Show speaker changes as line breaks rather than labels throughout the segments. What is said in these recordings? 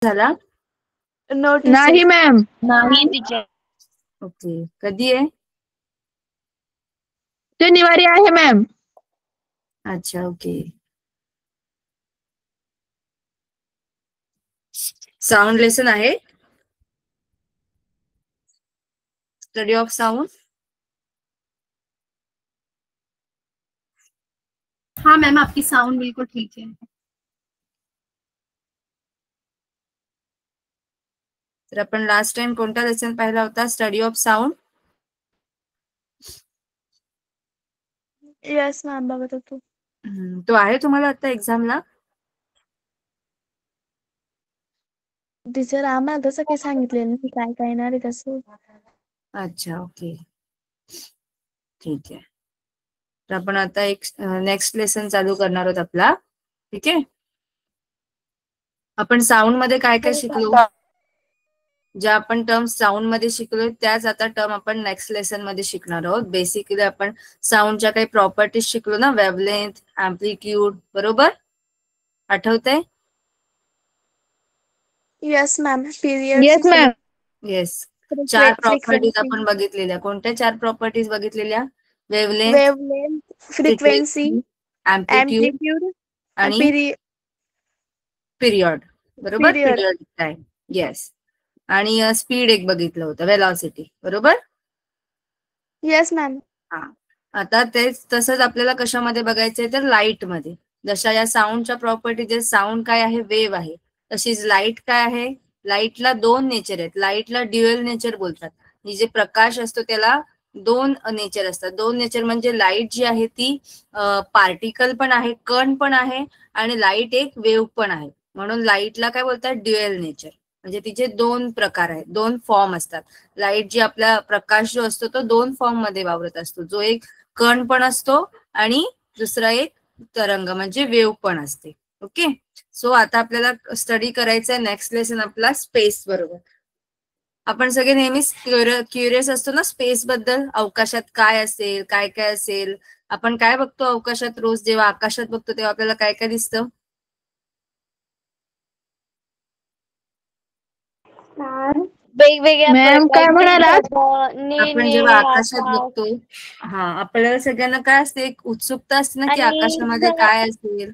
झाला
नाही मॅम.
नाही टीचर.
ओके. कधी आहे?
शनिवारी आहे मॅम.
अच्छा ओके. साऊंड लेसन आहे, स्टडी ऑफ साऊंड.
हाँ मैम आपकी साउंड बिल्कुल ठीक है.
तर आपण लास्ट टाइम कोणता लेसन पाहिला होता? Study of sound.
Yes ma'am बघत होतो.
तो आहे तुम्हाला आता एक्झामला?
टीचर आम्हाला तसं काही सांगितलेलं नाही, काय काय येणार आहे तसं.
अच्छा ओके ठीक आहे. तर आपण आता एक नेक्स्ट लेसन चालू करणार आहोत आपला. ठीक आहे. आपण साऊंड मध्ये काय काय शिकलो, ज्या आपण टर्म्स साऊंड मध्ये शिकलो त्याच आता टर्म आपण नेक्स्ट लेसन मध्ये शिकणार आहोत. बेसिकली आपण साऊंडच्या काही प्रॉपर्टीज शिकलो ना, वेव्हलेंथ, अँप्लिट्यूड, बरोबर? आठवतंय?
Yes ma'am. Period.
Yes ma'am.
Yes. 4 properties आपण बघितलेल्या. कोणत्या 4 प्रॉपर्टीज बघितलेल्या?
वेव्हलेंथ, फ्रिक्वेन्सी,
अँप्लिट्यूड आणि पिरियड, बरोबर? Period time. येस. आणि स्पीड एक बघितलं होतं, वेलॉसिटी, बरोबर?
Yes ma'am.
हा. आता तेच तसंच आपल्याला कशामध्ये बघायचंय तर लाईट मध्ये. जशा या साऊंडच्या प्रॉपर्टीज, साऊंड काय आहे? वेव्ह आहे. तशीच लाईट काय आहे? लाईटला 2 नेचर आहेत. लाईटला ड्युअल नेचर बोलतात. ही जे प्रकाश असतो त्याला 2 नेचर असतात. 2 नेचर म्हणजे लाईट जी आहे ती पार्टिकल पण आहे, कण पण आहे, आणि लाईट एक वेव्ह पण आहे. म्हणून लाईटला काय बोलतात? Dual nature. म्हणजे तिचे 2 प्रकार आहेत, 2 फॉर्म असतात. लाईट जी आपला प्रकाश जो असतो तो 2 फॉर्म मध्ये वावरत असतो. जो एक कण पण असतो आणि दुसरा एक तरंग म्हणजे वेव्ह पण असते. ओके. सो आता आपल्याला स्टडी करायचा आहे नेक्स्ट लेसन आपला स्पेस बरोबर. आपण सगळे नेहमीच क्युरियस असतो ना स्पेस बद्दल. अवकाशात काय असेल, काय काय असेल. आपण काय बघतो अवकाशात रोज? जेव्हा आकाशात बघतो तेव्हा आपल्याला काय काय दिसतं?
वेगवेगळ्या
मॅम काय म्हणालात?
आपण जेव्हा आकाशात बघतो, आपल्याला सगळ्यांना काय असते? एक उत्सुकता असते ना की आकाशामध्ये काय असेल.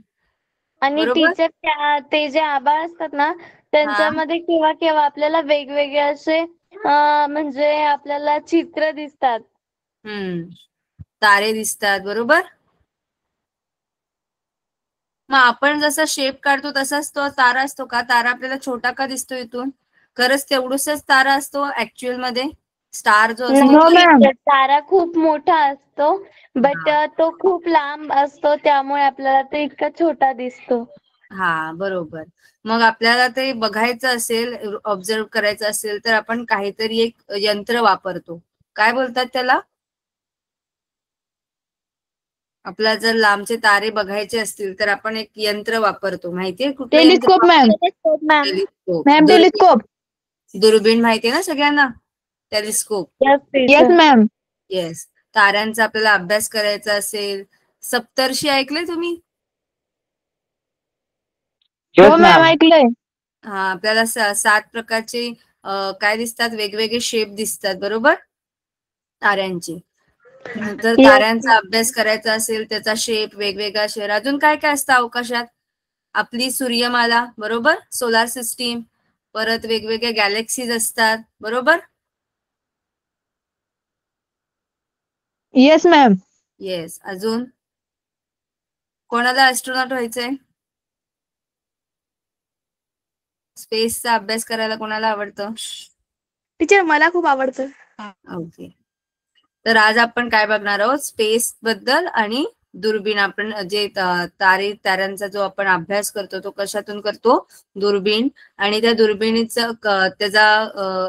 आणि टीचर ते जे आभाळ असतात ना त्यांच्यामध्ये केव्हा केव्हा आपल्याला वेगवेगळे असे म्हणजे आपल्याला चित्र दिसतात.
तारे दिसतात, बरोबर? मग आपण जसा शेप काढतो तसाच तो तारा असतो का? तारा आपल्याला छोटा का दिसतो इथून? खरंच तेवढूसच तारा असतो ऍक्च्युअल मध्ये? स्टार जो असतो
तारा खूप मोठा असतो, बट तो खूप लांब असतो, त्यामुळे आपल्याला तो इतका छोटा दिसतो.
हा बरोबर. मग आपल्याला ते बघायचं असेल, ऑब्झर्व करायचं असेल तर आपण काहीतरी एक यंत्र वापरतो. काय बोलतात त्याला? आपल्याला जर लांबचे तारे बघायचे असतील तर आपण एक यंत्र वापरतो. माहितीये कुठलं?
Telescope ma'am. Ma'am telescope.
दुर्बीण माहितीये ना सगळ्यांना? टेलिस्कोप.
Yes ma'am.
येस. ताऱ्यांचा आपल्याला अभ्यास करायचा असेल, सप्तर्षी ऐकले तुम्ही?
हो मॅम ऐकलंय.
आपल्याला 7 प्रकारचे काय दिसतात? वेगवेगळे शेप दिसतात, बरोबर? ताऱ्यांचे. जर ताऱ्यांचा अभ्यास करायचा असेल, त्याचा शेप वेगवेगळा शेप. अजून काय काय असतं अवकाशात? आपली सूर्यमाला, बरोबर? Solar system. परत वेगवेगळ्या गॅलेक्सीज असतात, बरोबर?
Yes ma'am.
येस. अजून कोणाला ऍस्ट्रोनॉट व्हायचंय? स्पेसचा अभ्यास करायला कोणाला आवडतं?
टीचर मला खूप आवडतं.
ओके. तर आज आपण काय बघणार आहोत? स्पेस बद्दल आणि दुर्बीण. आपण जे ताऱ्यांचा जो आपण अभ्यास करतो तो कशातून करतो? दुर्बीण. आणि त्या दुर्बिणीचं त्याचा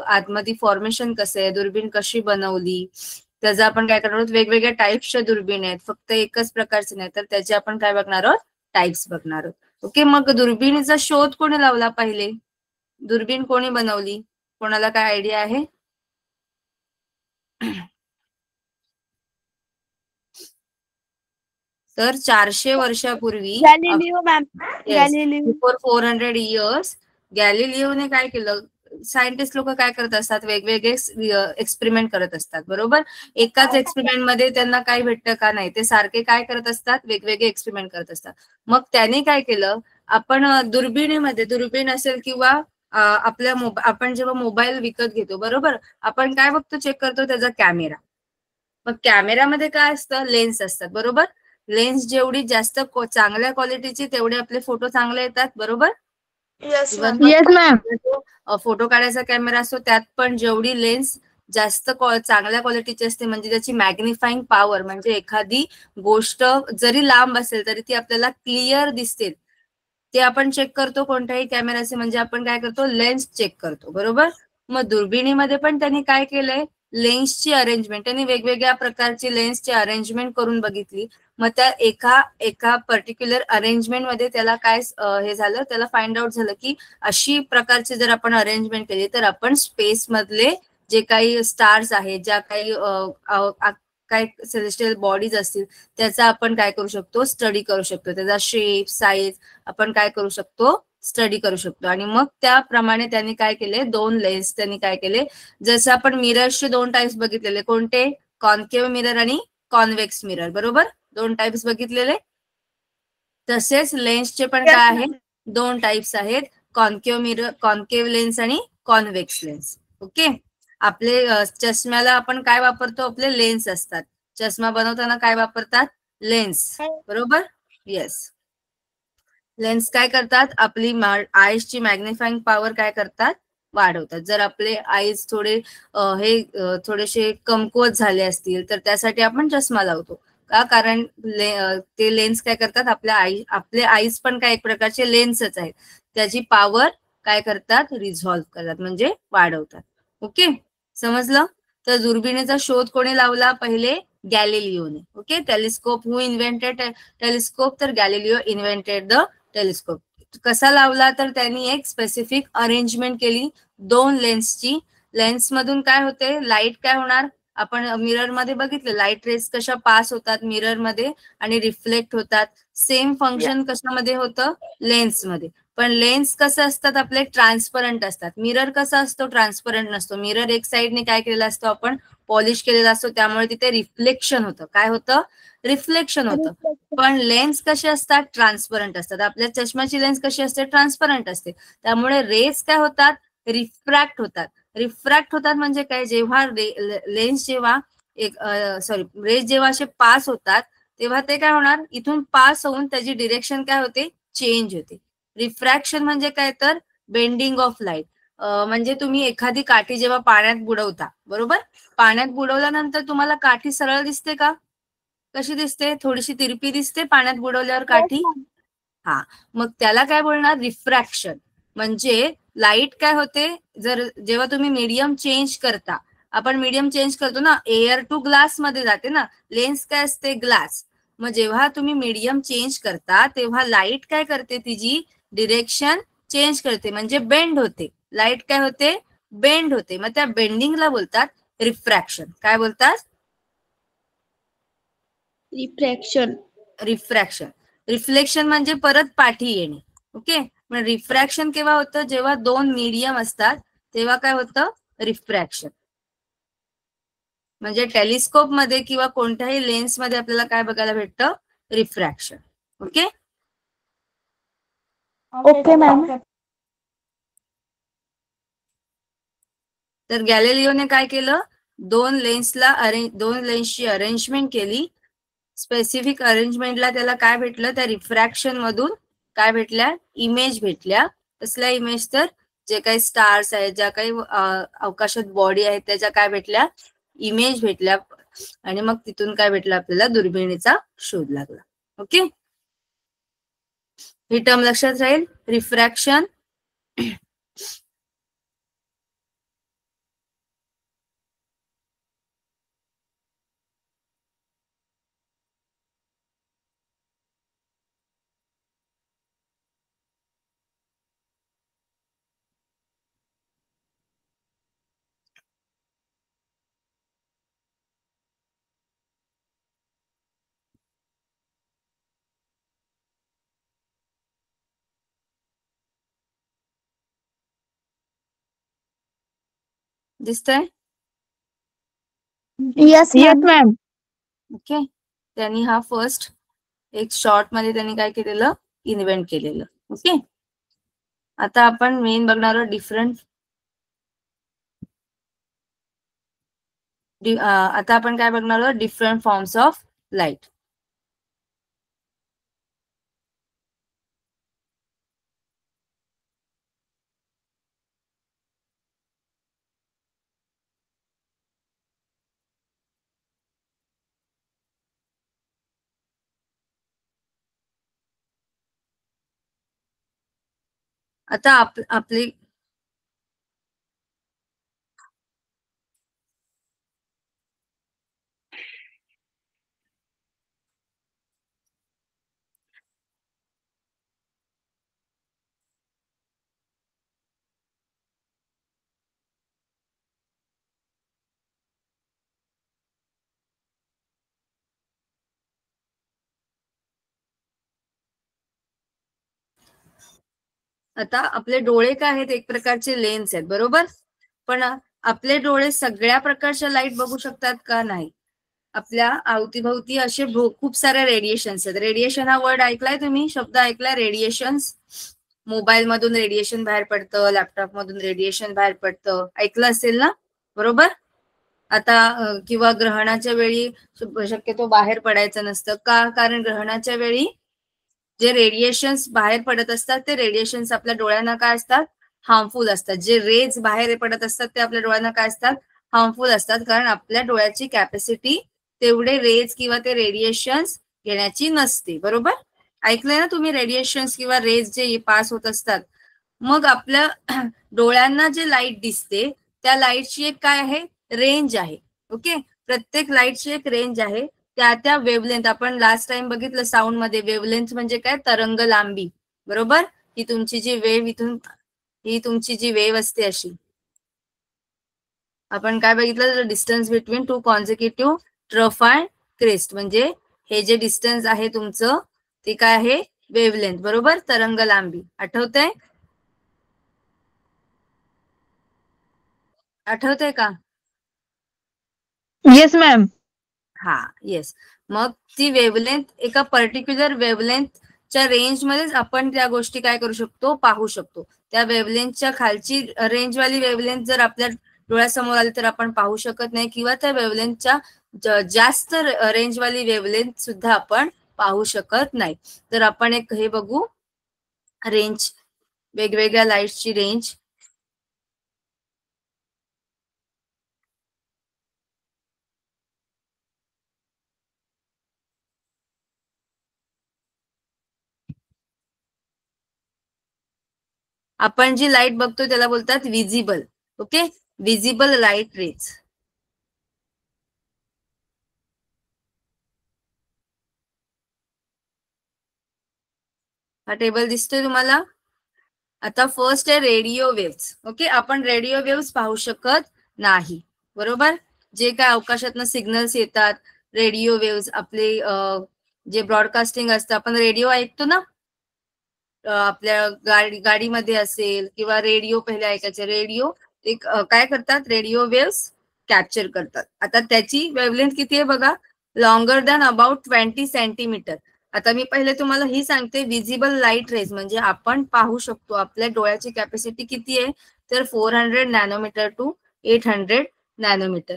आतमध्ये फॉर्मेशन कसं आहे, दुर्बीण कशी बनवली, त्याचं आपण काय करणार आहोत? वेगवेगळ्या टाईप्सच्या दुर्बीण आहेत, फक्त एकच प्रकारचे नाही. तर त्याचे आपण काय बघणार आहोत? टाईप्स बघणार आहोत. ओके. मग दुर्बिणीचा शोध कोणी लावला पहिले? दुर्बीण कोणी बनवली? कोणाला काय आयडिया आहे? तर 400 वर्षापूर्वी,
Galileo ma'am. Galileo.
Before 400 years, गॅलिलिओने काय केलं, सायंटिस्ट लोक काय करत असतात, वेगवेगळे एक्सपेरिमेंट करत असतात, बरोबर. एकाच एक्सपेरिमेंट मध्ये त्यांना काय भेटतं का नाही, ते सारखे काय करत असतात, वेगवेगळे एक्सपेरिमेंट करत असतात. मग त्याने काय केलं, आपण दुर्बिणीमध्ये, दुर्बीण असेल किंवा आपल्या आपण जेव्हा मोबाईल विकत घेतो, बरोबर, आपण काय बघतो, चेक करतो त्याचा कॅमेरा. मग कॅमेरामध्ये काय असतं, लेन्स असतात, बरोबर. लेन्स जेवढी जास्त चांगल्या क्वालिटीची तेवढे आपले फोटो चांगले येतात, बरोबर. Even
yes ma'am.
फोटो काढायचा कॅमेरा असतो त्यात पण जेवढी लेन्स जास्त चांगल्या क्वालिटीची असते, म्हणजे त्याची मॅग्निफाईंग पॉवर, म्हणजे एखादी गोष्ट जरी लांब असेल तरी ती आपल्याला क्लिअर दिसते, ते आपण चेक करतो कोणत्याही कॅमेराचे, म्हणजे आपण काय करतो, लेन्स चेक करतो, बरोबर. मग दुर्बिणीमध्ये पण त्यांनी काय केलंय, लेन्सची अरेंजमेंट, त्यांनी वेगवेगळ्या प्रकारची लेन्सची अरेंजमेंट करून बघितली. मग त्या एका पर्टिक्युलर अरेंजमेंट मध्ये त्याला काय हे झालं, त्याला फाइंड आउट झालं की अशी प्रकारची जर आपण अरेंजमेंट केली तर आपण स्पेस मधले जे काही स्टार्स आहेत, ज्या काही काय सेलेस्टियल बॉडीज असतील, त्याचा आपण काय करू शकतो, स्टडी करू शकतो, त्याचा शेप, साईज आपण काय करू शकतो, स्टडी करू शकतो. आणि मग त्याप्रमाणे त्यांनी काय केले, 2 लेन्स त्यांनी काय केले, जसं आपण मिरर्सचे 2 टाइप्स बघितलेले, कोणते, कॉन्केव्ह मिरर आणि कॉन्व्हेक्स मिरर, बरोबर, 2 टाइप्स बघितलेले. तसेच लेन्सचे पण काय आहेत, 2 टाइप्स आहेत, कॉन्केव्ह मिरर, कॉन्केव्ह लेन्स आणि कॉन्व्हेक्स लेन्स. ओके. आपले चष्म्याला आपण काय वापरतो, आपले लेन्स असतात, चष्मा बनवताना काय वापरतात, लेन्स, बरोबर. येस, लेन्स काय करतात, आपली आईजची मॅग्निफाईंग पॉवर काय करतात, वाढवतात. जर आपले आईज थोडे थोडेसे कमकुवत झाले असतील तर त्यासाठी आपण चष्मा लावतो का, कारण ते लेन्स काय करतात, आपले आईज पण काय एक प्रकारचे लेन्सच आहेत, त्याची पॉवर काय करतात, रिझॉल्व्ह करतात, म्हणजे वाढवतात. ओके, समजलं. तर दुर्बिणीचा शोध कोणी लावला, पहिले गॅलिलिओने. ओके, टेलिस्कोप, हु इन्व्हेंटेड टेलिस्कोप, तर गॅलिलिओ इन्व्हेंटेड द टेलिस्कोप. कसा लावला, तर त्यांनी एक स्पेसिफिक अरेंजमेंट केली 2 लेन्सची. लेन्स मधून काय होते, लाईट काय होणार, आपण मिरर मध्ये बघितलं, लाईट रेस कशा पास होतात मिरर मध्ये आणि रिफ्लेक्ट होतात, सेम फंक्शन कशामध्ये होतं, लेन्स मध्ये. पण लेन्स कसं असतात, आपले ट्रान्सपरंट असतात. मिरर कसा असतो, ट्रान्सपरंट नसतो. मिरर एक साइडने काय केलेला असतो, आपण पॉलिश केलेला असतो, त्यामुळे तिथे रिफ्लेक्शन होतं. काय होतं, रिफ्लेक्शन होतं. पण लेन्स कसे असतात, ट्रान्सपरंट असतात. आपल्या चष्म्याची लेन्स कशी असते, ट्रान्सपरंट असते. त्यामुळे रेस काय होतात, रिफ्रॅक्ट होतात. रिफ्रॅक्ट होतात म्हणजे काय, जेव्हा लेन्स जेव्हा रेस जेव्हा असे पास होतात तेव्हा ते काय होणार, इथून पास होऊन त्याची डिरेक्शन काय होते, चेंज होते. रिफ्रॅक्शन म्हणजे काय, तर बेंडिंग ऑफ लाईट. म्हणजे तुम्ही एखादी काठी जेव्हा पाण्यात बुडवता, बरोबर, पाण्यात बुडवल्यानंतर तुम्हाला काठी सरळ दिसते का, कशी दिसते, थोडीशी तिरपी दिसते पाण्यात बुडवल्यावर काठी. हा, मग त्याला काय बोलणार, रिफ्रॅक्शन. म्हणजे लाईट काय होते, जेव्हा तुम्ही मीडियम चेंज करता, आपण मीडियम चेंज करतो ना, एअर टू ग्लास मध्ये जाते ना, लेन्स काय असते, ग्लास. मग जेव्हा तुम्ही मीडियम चेंज करता तेव्हा लाईट काय करते, तिची डिरेक्शन चेंज करते, म्हणजे बेंड होते. लाईट काय होते, बेंड होते. मग त्या बेंडिंगला बोलतात रिफ्रॅक्शन. काय बोलतात,
रिफ्रॅक्शन.
रिफ्रॅक्शन. रिफ्लेक्शन म्हणजे परत पाठी येणे. ओके, पण रिफ्रॅक्शन केव्हा होतं, जेव्हा 2 मीडियम असतात तेव्हा काय होतं, रिफ्रॅक्शन. म्हणजे टेलिस्कोप मध्ये किंवा कोणत्याही लेन्स मध्ये आपल्याला काय बघायला भेटतं, रिफ्रॅक्शन. ओके.
Okay ma'am.
तर गॅलिलिओने काय केलं, 2 लेन्सची अरेंजमेंट केली. स्पेसिफिक अरेंजमेंटला त्याला काय भेटलं, त्या रिफ्रॅक्शन मधून काय भेटल्या, इमेज भेटल्या. कसल्या इमेज, तर जे काही स्टार्स आहेत, ज्या काही अवकाशात बॉडी आहेत, त्याच्या काय भेटल्या, इमेज भेटल्या. आणि मग तिथून काय भेटलं, आपल्याला दुर्बिणीचा शोध लागला. ओके, ही टर्म लक्षात राहील, रिफ्रॅक्शन. दिसतंय?
Yes ma'am.
ओके, त्यांनी हा फर्स्ट एक शॉर्ट मध्ये त्यांनी काय केलेलं, इन्व्हेंट केलेलं. ओके, आता आपण मेन बघणार आहोत डिफरंट. आता आपण काय बघणार आहोत, डिफरंट फॉर्म्स ऑफ लाईट. आता आपली आता आपले डोळे काय आहेत, एक प्रकारचे लेन्स आहेत, बरोबर. पण आपले डोळे सगळ्या प्रकारच्या लाईट बघू शकतात का? नाही. आपल्या अवतीभोवती असे खूप सारे रेडिएशन्स आहेत. रेडिएशन हा वर्ड ऐकलाय तुम्ही, शब्द ऐकलाय रेडिएशन्स. मोबाईल मधून रेडिएशन बाहेर पडतं, लॅपटॉप मधून रेडिएशन बाहेर पडतं, ऐकलं असेल ना, बरोबर. आता किंवा ग्रहणाच्या वेळी शक्यतो बाहेर पडायचं नसतं का? कारण ग्रहणाच्या वेळी जे रेडिएशन्स बाहेर पडत असतात ते रेडिएशन्स आपल्या डोळ्यांना काय असतात, हार्मफुल असतात. जे रेज बाहेर पडत असतात ते आपल्या डोळ्यांना काय असतात, हार्मफुल असतात. कारण आपल्या डोळ्याची कॅपॅसिटी तेवढे रेज किंवा ते रेडिएशन्स घेण्याची नसते, बरोबर. ऐकलंय ना तुम्ही, रेडिएशन्स किंवा रेज जे पास होत असतात. मग आपल्या डोळ्यांना जे लाईट दिसते त्या लाईटची एक काय आहे, रेंज आहे. ओके, प्रत्येक लाईटची एक रेंज आहे. त्या वेव्हलेंथ, आपण लास्ट टाइम बघितलं साऊंड मध्ये, वेव्हलेंथ म्हणजे काय, तरंग लांबी, बरोबर. ही तुमची जी वेव्ह इथून, ही तुमची जी वेव्ह असते अशी, आपण काय बघितलं, distance between two consecutive trough and crest, म्हणजे हे जे डिस्टन्स आहे तुमचं ते काय आहे, वेव्हलेंथ, बरोबर, तरंग लांबी. आठवतंय? आठवतंय का?
Yes ma'am.
हा, येस. मग ती वेव्हलेंथ, एका पर्टिक्युलर वेव्हलेंथच्या रेंजमध्येच आपण त्या गोष्टी काय करू शकतो, पाहू शकतो. त्या वेव्हलेंथच्या खालची रेंजवाली वेव्हलेंथ जर आपल्या डोळ्यासमोर आली तर आपण पाहू शकत नाही, किंवा त्या वेव्हलेंथच्या जास्त रेंजवाली वेव्हलेंथ सुद्धा आपण पाहू शकत नाही. तर आपण एक हे बघू, रेंज, वेगवेगळ्या लाईटची रेंज. आपण जी लाईट बघतो त्याला बोलतात visible. Okay, visible light raise. हा टेबल दिसतोय तुम्हाला? आता फर्स्ट आहे रेडिओ वेव्स. ओके, आपण रेडिओ वेव्स पाहू शकत नाही, बरोबर. जे काय अवकाशातनं सिग्नल्स येतात, रेडिओ वेव्स, आपले जे ब्रॉडकास्टिंग असतं, आपण रेडिओ ऐकतो ना, आपल्या गाडीमध्ये असेल, किंवा रेडिओ पहिले ऐकायचे, रेडिओ एक काय करतात, रेडिओ वेव्स कॅप्चर करतात. आता त्याची वेव्हलेंथ किती आहे बघा, लॉंगर दॅन अबाउट 20 सेंटीमीटर. आता मी पहिले तुम्हाला ही सांगते, विजिबल लाईट रेज म्हणजे आपण पाहू शकतो, आपल्या डोळ्याची कॅपॅसिटी किती आहे, तर 400 नॅनोमीटर टू 800 नॅनोमीटर.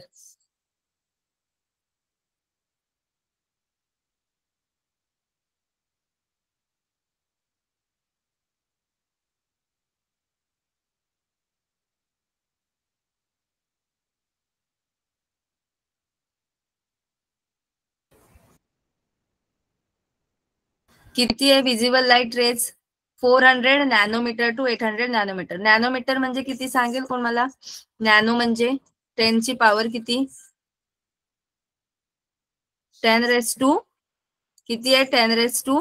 किती आहे visible light rays? 400 nanometre to 800 nanometre. Nanometre म्हणजे किती सांगेल कोण मला? नॅनो म्हणजे 10 ची पॉवर किती? 10 रेज टू किती आहे? 10 रेज टू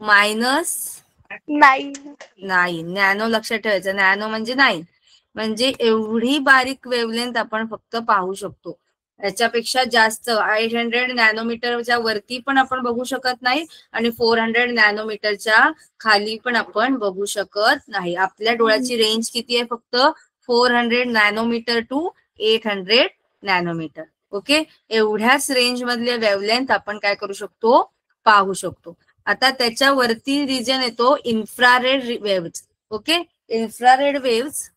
-9. नॅनो लक्षात ठेवायचं, नॅनो म्हणजे 9, म्हणजे एवढी बारीक वेव्हलेंथ आपण फक्त पाहू शकतो. याच्यापेक्षा जास्त 800 नॅनोमीटरच्या वरती पण आपण बघू शकत नाही, आणि 400 नॅनोमीटरच्या खाली पण आपण बघू शकत नाही. आपल्या डोळ्याची रेंज किती आहे? फक्त 400 नॅनोमीटर टू 800 नॅनोमीटर. ओके, एवढ्याच रेंज मधले वेव्हलेंथ आपण काय करू शकतो, पाहू शकतो. आता त्याच्यावरती रिजन येतो infrared waves. Okay, infrared waves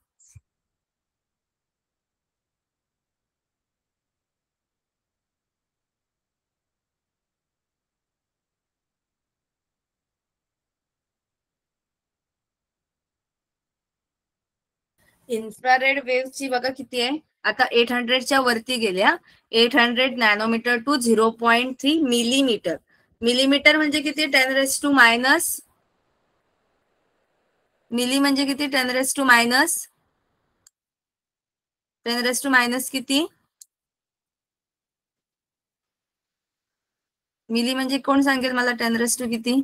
infrared वेव्हची बघा किती आहे, आता 800च्या वरती गेल्या. 800 नॅनोमीटर टू 0.3 मिलीमीटर. मिलीमीटर म्हणजे किती, 10⁻⁻. मिली म्हणजे किती, 10⁻⁻. 10⁻⁻ किती मिली म्हणजे, कोण सांगेल मला 10⁻⁻ किती?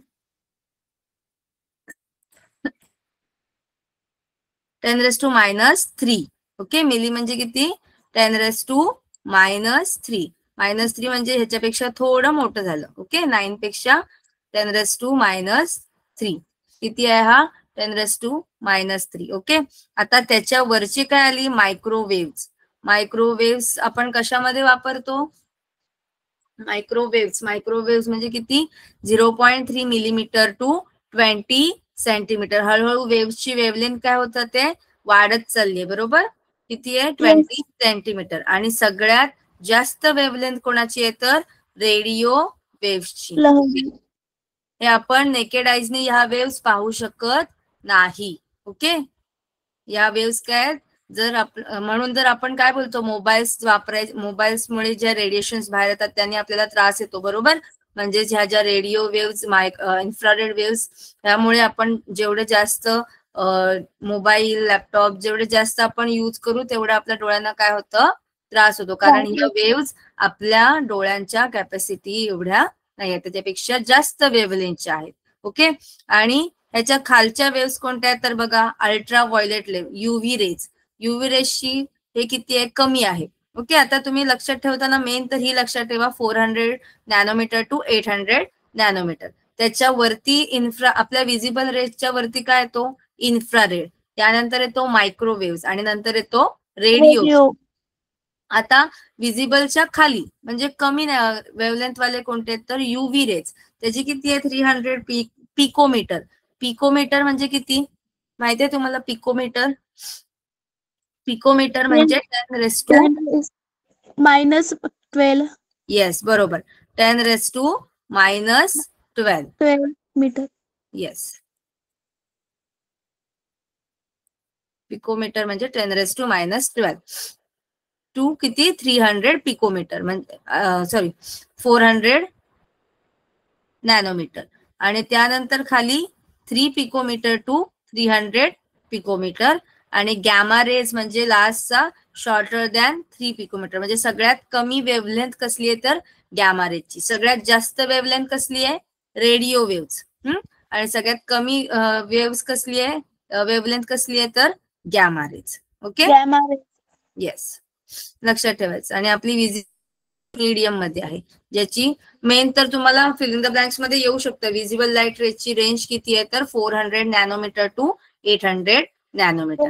10⁻⁻3. ओके, मिली म्हणजे किती, 10⁻⁻3. -3 म्हणजे ह्याच्यापेक्षा थोडं मोठं झालं. ओके, 9 पेक्षा 10⁻⁻3 किती आहे हा, 10⁻⁻3. ओके, आता त्याच्या वरची काय आली, मायक्रोवेव्ह. मायक्रोवेव्ह आपण कशामध्ये वापरतो, मायक्रोवेव्ह म्हणजे किती, 0.3 मिलीमीटर टू 20 सेंटीमीटर. हळूहळू वेव्हची वेव्हलेंथ काय होतं, ते वाढत चालली, बरोबर. किती आहे, 20 सेंटीमीटर. आणि सगळ्यात जास्त वेव्हलेंथ कोणाची आहे, तर रेडिओ वेव्हची. हे आपण नेकेड आईजने ह्या वेव्स पाहू शकत नाही. ओके, या वेव्स काय, म्हणून जर आपण काय बोलतो, मोबाईल्समुळे ज्या रेडिएशन्स बाहेर येतात त्यांनी आपल्याला त्रास येतो, बरोबर. म्हणजे ह्या ज्या रेडिओ वेव्स, इन्फ्रारेड वेव्स, त्यामुळे आपण जेवढे जास्त मोबाईल, लॅपटॉप जेवढे जास्त आपण यूज करू तेवढं आपल्या डोळ्यांना काय होतं, त्रास होतो. कारण ह्या वेव्स आपल्या डोळ्यांच्या कॅपॅसिटी एवढ्या नाही, त्याच्यापेक्षा जास्त वेव्हलेंथच्या आहेत. ओके, आणि ह्याच्या खालच्या वेव्स कोणत्या आहेत, तर बघा, ultraviolet UV rays. UV रेजची हे किती आहे, कमी आहे. ओके, आता तुम्ही लक्षात ठेवताना मेन तर ही लक्षात ठेवा, 400 नॅनोमीटर टू 800 नॅनोमीटर. त्याच्यावरती आपल्या विजिबल रेजच्या वरती काय येतो, इन्फ्रारेड. त्यानंतर येतो मायक्रोवेव्ह आणि नंतर येतो रेडिओ. आता विजिबलच्या खाली म्हणजे कमी वेव्हलेंथ वाले कोणते, तर युव्ही रेज. त्याची किती आहे, 300 पिकोमीटर. पिकोमीटर म्हणजे किती माहितीये तुम्हाला, पिकोमीटर? पिकोमीटर म्हणजे
10⁻⁻12.
येस, बरोबर, 10⁻⁻12
मीटर.
येस, पिकोमीटर म्हणजे 10⁻⁻12 टू किती, 300 पिकोमीटर म्हणजे सॉरी 400 नॅनोमीटर. आणि त्यानंतर खाली 3 पिकोमीटर टू 300 पिकोमीटर. आणि गॅमा रेज म्हणजे लास्टचा शॉर्टर दॅन 3 पिकोमीटर. म्हणजे सगळ्यात कमी वेव्हलेंथ कसली आहे, तर गॅमा रेजची. सगळ्यात जास्त वेव्हलेंथ कसली आहे, रेडिओ वेव्स. आणि सगळ्यात कमी वेव्स कसली आहे, वेव्हलेंथ कसली आहे, तर गॅमा रेज. ओके, येस, लक्षात ठेवायचं. आणि आपली मीडियम मध्ये आहे, ज्याची मेन तर तुम्हाला फिलिंग द ब्लँक्स मध्ये येऊ शकतं. विजिबल लाईट रेजची रेंज किती आहे, तर 400 नॅनोमीटर टू 800 नॅनोमीटर.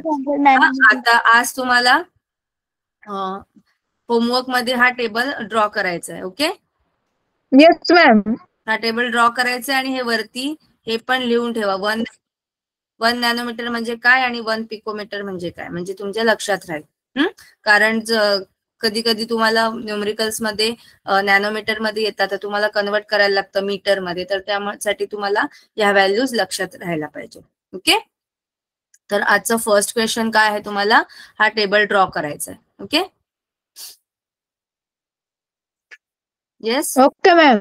आता आज तुम्हाला होमवर्क मध्ये हा टेबल ड्रॉ करायचा आहे. Okay,
yes ma'am.
हा टेबल ड्रॉ करायचा आणि हे वरती हे पण लिहून ठेवा. 1 नॅनोमीटर म्हणजे काय आणि 1 पिकोमीटर म्हणजे काय, म्हणजे तुमच्या लक्षात राहील. कारण कधी कधी तुम्हाला न्यूमरिकल्स मध्ये नॅनोमीटर मध्ये येतात, तर तुम्हाला कन्वर्ट करायला लागतं मीटर मध्ये, तर त्यासाठी तुम्हाला या व्हॅल्यूज लक्षात राहायला पाहिजे. ओके, तर आजचं फर्स्ट क्वेश्चन काय आहे, तुम्हाला हा टेबल ड्रॉ करायचा आहे. Okay, yes,
okay ma'am.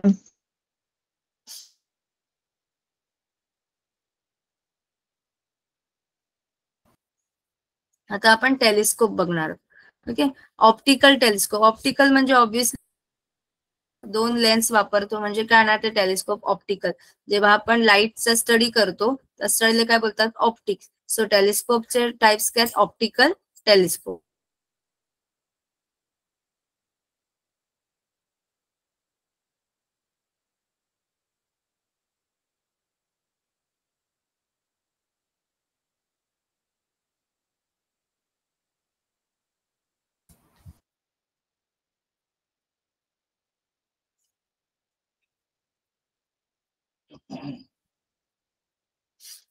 आता आपण टेलिस्कोप बघणार. Okay, optical telescope. ऑप्टिकल म्हणजे ऑब्व्हियसली 2 लेन्स वापरतो, म्हणजे काय ना, ते टेलिस्कोप ऑप्टिकल. जेव्हा आपण लाईटचा स्टडी करतो त्या स्टडीला काय बोलतात, ऑप्टिक्स. सो टेलिस्कोपचे टाइप्स काय, ऑप्टिकल टेलिस्कोप.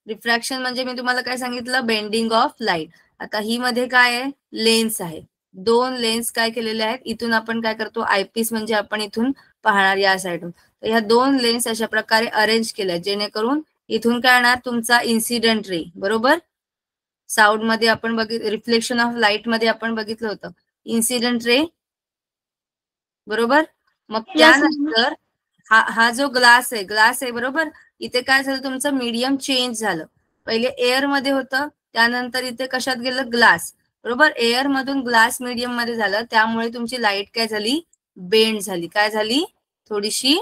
रिफ्रॅक्शन म्हणजे मी तुम्हाला काय सांगितलं, बेंडिंग ऑफ लाईट. आता ही मध्ये काय आहे, लेन्स आहे. दोन लेन्स काय केलेले आहेत, इथून आपण काय करतो, आयपीस म्हणजे आपण इथून पाहणार या साईडून. तर ह्या दोन लेन्स अशा प्रकारे अरेंज केल्या जेणेकरून इथून काय येणार, तुमचा इन्सिडेंट रे. बरोबर, साऊंड मध्ये आपण रिफ्लेक्शन ऑफ लाईट मध्ये आपण बघितलं होतं इन्सिडेंट रे. बरोबर, मग त्यानंतर हा जो ग्लास आहे बरोबर, इथे काय झालं, तुमचं मीडियम चेंज झालं. पहिले एअर मध्ये होतं, त्यानंतर इथे कशात गेलं, ग्लास. बरोबर, एअर मधून ग्लास मीडियम मध्ये झालं, त्यामुळे तुमची लाईट काय झाली, बेंड झाली. काय झाली, थोडीशी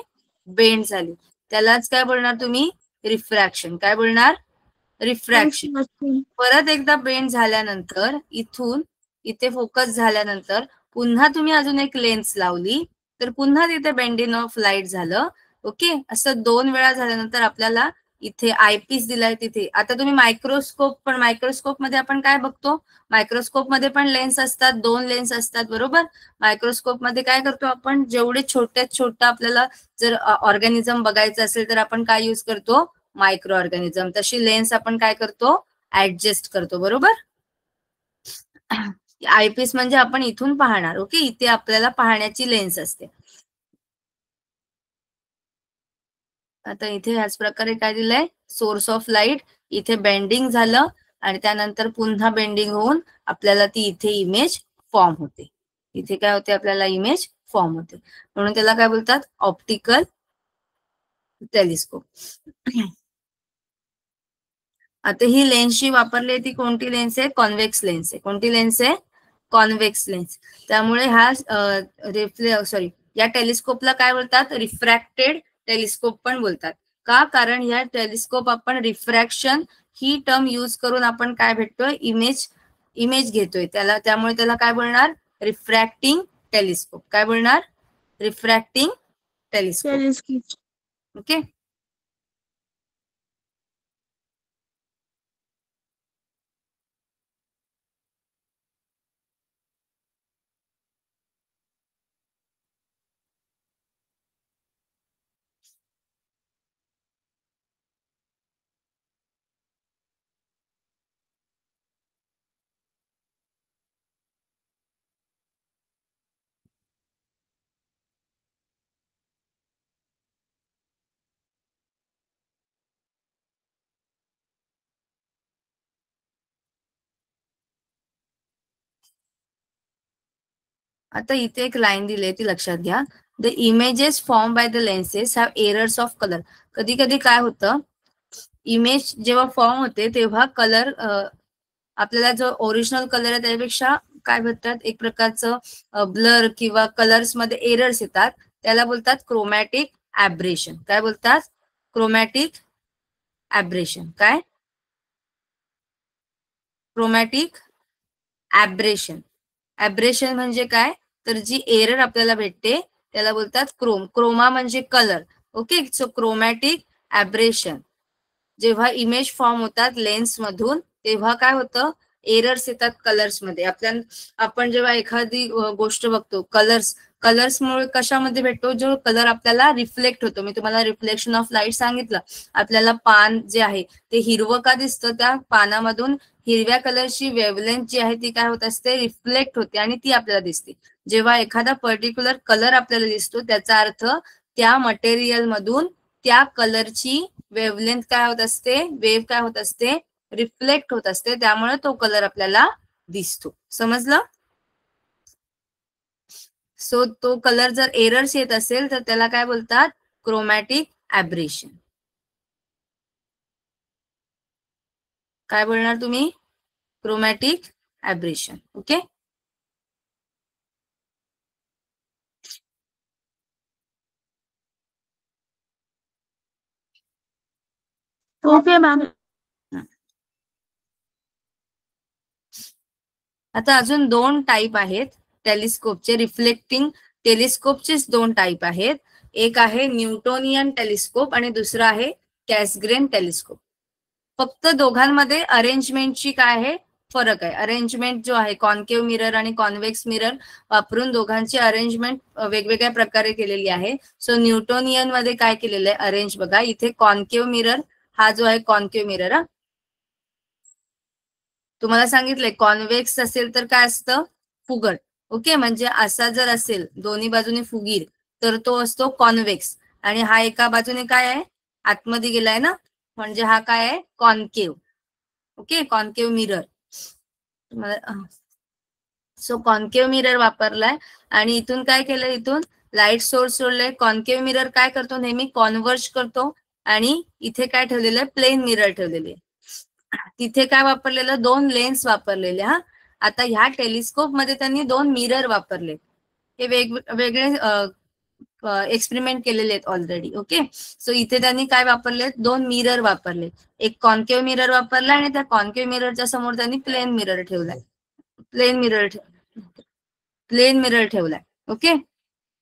बेंड झाली. त्यालाच काय बोलणार तुम्ही, रिफ्रॅक्शन. काय बोलणार, रिफ्रॅक्शन. परत एकदा बेंड झाल्यानंतर इथून इथे फोकस झाल्यानंतर पुन्हा तुम्ही अजून एक लेन्स लावली तर पुन्हा तिथे बेंडिंग ऑफ लाईट झालं. ओके, असं 2 वेळा झाल्यानंतर आपल्याला इथे आयपीस दिलाय तिथे. आता तुम्ही मायक्रोस्कोप मध्ये आपण काय बघतो, मायक्रोस्कोप मध्ये पण लेन्स असतात, 2 लेन्स असतात. बरोबर, मायक्रोस्कोप मध्ये काय करतो आपण, जेवढे छोट्यात छोटा आपल्याला जर ऑर्गॅनिझम बघायचं असेल तर आपण काय यूज करतो, मायक्रो ऑर्गॅनिझम. तशी लेन्स आपण काय करतो, ऍडजस्ट करतो. बरोबर, आयपीस म्हणजे आपण इथून पाहणार. ओके, इथे आपल्याला पाहण्याची लेन्स असते. आता इथे ह्याच प्रकारे काय दिलंय, सोर्स ऑफ लाईट. इथे बेंडिंग झालं आणि त्यानंतर पुन्हा बेंडिंग होऊन आपल्याला ती इथे इमेज फॉर्म होते. इथे काय होते, आपल्याला इमेज फॉर्म होते. म्हणून त्याला काय बोलतात, ऑप्टिकल टेलिस्कोप. आता ही लेन्स जी वापरली ती कोणती लेन्स आहे, कॉन्व्हेक्स लेन्स आहे. कोणती लेन्स आहे, कॉन्व्हेक्स लेन्स. त्यामुळे हा या टेलिस्कोपला काय बोलतात, रिफ्रॅक्टेड टेलिस्कोप पण बोलतात. का, कारण या टेलिस्कोप आपण रिफ्रॅक्शन ही टर्म यूज करून आपण काय भेटतोय, इमेज घेतोय त्याला. त्यामुळे त्याला काय बोलणार, रिफ्रॅक्टिंग टेलिस्कोप. काय बोलणार, रिफ्रॅक्टिंग टेलिस्कोप. ओके, आता इथे एक लाईन दिली आहे ती लक्षात घ्या. The images form by the lenses have errors of colour. कधी कधी काय होतं, इमेज जेव्हा फॉर्म होते तेव्हा कलर आपल्याला जो ओरिजिनल कलर आहे त्यापेक्षा काय म्हणतात, एक प्रकारचं ब्लर किंवा कलर्स मध्ये एरर्स येतात. त्याला बोलतात क्रोमॅटिक ऍब्रेशन. काय बोलतात, क्रोमॅटिक ऍब्रेशन. काय, क्रोमॅटिक ऍब्रेशन. ऍब्रेशन म्हणजे काय, तर जी एरर आपल्याला भेटते त्याला बोलतात क्रोमा म्हणजे colour. Okay, so chromatic aberration. जेव्हा इमेज फॉर्म होतात लेन्स मधून तेव्हा काय होतं, एरर्स येतात कलर्स मध्ये. आपण जेव्हा एखादी गोष्ट बघतो, कलर्समुळे कशामध्ये भेटतो, जो कलर आपल्याला रिफ्लेक्ट होतो. मी तुम्हाला रिफ्लेक्शन ऑफ लाईट सांगितलं. आपल्याला पान जे आहे ते हिरवं का दिसतं, त्या पानामधून हिरव्या कलरची वेवलेंथ जी आहे ती काय होत असते, रिफ्लेक्ट होते आणि ती आपल्याला दिसते. जेव्हा एखादा पर्टिक्युलर कलर आपल्याला दिसतो त्याचा अर्थ त्या मटेरियल मधून त्या कलरची वेवलेंथ काय होत असते, वेव काय होत असते, रिफ्लेक्ट होत असते. त्यामुळे तो कलर आपल्याला दिसतो. समजलं, सो तो कलर जर एरर्स येत असेल तर त्याला काय बोलतात, क्रोमॅटिक ऍब्रेशन. काय बोलणार तुम्ही, chromatic aberration. Okay,
okay ma'am.
आता अजून 2 टाईप आहेत टेलिस्कोपचे. रिफ्लेक्टिंग टेलिस्कोपचेच 2 टाईप आहेत. एक आहे न्यूटोनियन टेलिस्कोप आणि दुसरा आहे कॅसग्रेन टेलिस्कोप. फक्त दोघांमध्ये अरेंजमेंटची काय आहे, फरक आहे. अरेंजमेंट जो आहे कॉन्केव्ह मिरर आणि कॉन्व्हेक्स मिरर वापरून दोघांची अरेंजमेंट वेगवेगळ्या प्रकारे केलेली आहे. सो न्यूटोनियन मध्ये काय केलेलं आहे अरेंज बघा, इथे कॉन्केव्ह मिरर हा जो आहे कॉन्केव्ह मिरर हा तुम्हाला सांगितलंय कॉन्व्हेक्स असेल तर काय असतं फुगट. ओके, म्हणजे असा जर असेल दोन्ही बाजूने फुगीर तर तो असतो कॉन्व्हेक्स, आणि हा एका बाजूने काय आहे आतमध्ये गेलाय ना, म्हणजे हा काय आहे concave. Okay, concave mirror. So concave mirror वापरलाय आणि इथून काय केलं, इथून लाईट सोर्स सोडलाय. कॉन्केव्ह मिरर काय करतो नेहमी कॉन्व्हर्ज करतो, आणि इथे काय ठेवलेलं आहे प्लेन मिरर ठेवलेले. तिथे काय वापरलेलं दोन लेन्स वापरलेले. हा आता ह्या टेलिस्कोप मध्ये त्यांनी दोन मिरर वापरले. हे वेगवेगळे एक्सपेरिमेंट केलेले आहेत ऑलरेडी. ओके, सो इथे त्यांनी काय वापरले दोन मिरर वापरले. एक कॉन्केव्ह मिरर वापरला आणि त्या कॉन्केव्ह मिररच्या समोर त्यांनी प्लेन मिरर ठेवलाय. प्लेन मिरर ठेवलाय. ओके,